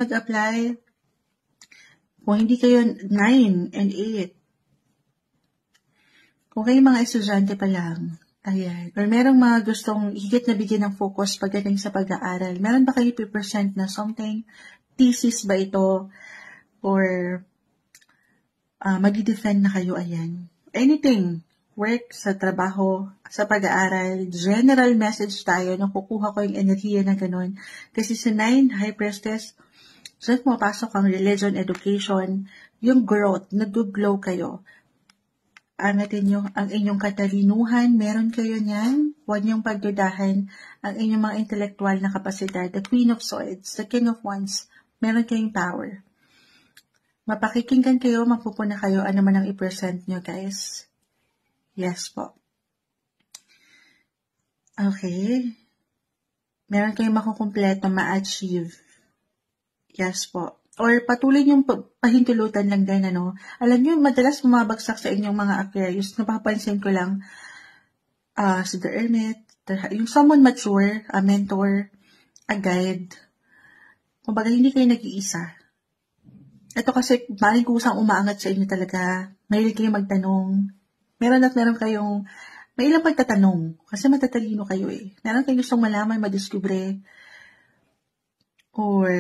mag-apply. Kung hindi kayo 9 and 8. Kung kayo mga estudyante pa lang, ayan, or merong mga gustong higit na bigyan ng focus pagdating sa pag-aaral, meron ba kayo present na something? Thesis ba ito? Or mag-defend na kayo, ayan. Anything, work, sa trabaho, sa pag-aaral, general message tayo, nakukuha ko yung enerhiya na ganun. Kasi sa 9, High Priestess, saan pumapasok ang religion, education, yung growth, nag-glow kayo. Angatin nyo ang inyong katalinuhan, meron kayo niyan, huwag niyong pagdudahan ang inyong mga intellectual na kapasidad. The Queen of Swords, the King of Wands, meron kayong power. Mapakikinggan kayo, mapupuna kayo, ano man ang i-present nyo, guys. Yes po. Okay. Meron kayong makukumpleto, ma-achieve. Yes po. Or patuloy yung pahintulutan lang din, ano. Alam nyo, madalas bumabagsak sa inyong mga Aquarius. Napapansin ko lang, si The Hermit, yung someone mature, a mentor, a guide. Kumbaga, hindi kayo nag-iisa. Ito kasi, maling kusang umaangat sa inyo talaga. Mahilig kayo magtanong. Meron kayong, may ilang pagtatanong. Kasi matatalino kayo eh. Meron kayong gustong malaman, madiskubre. Or,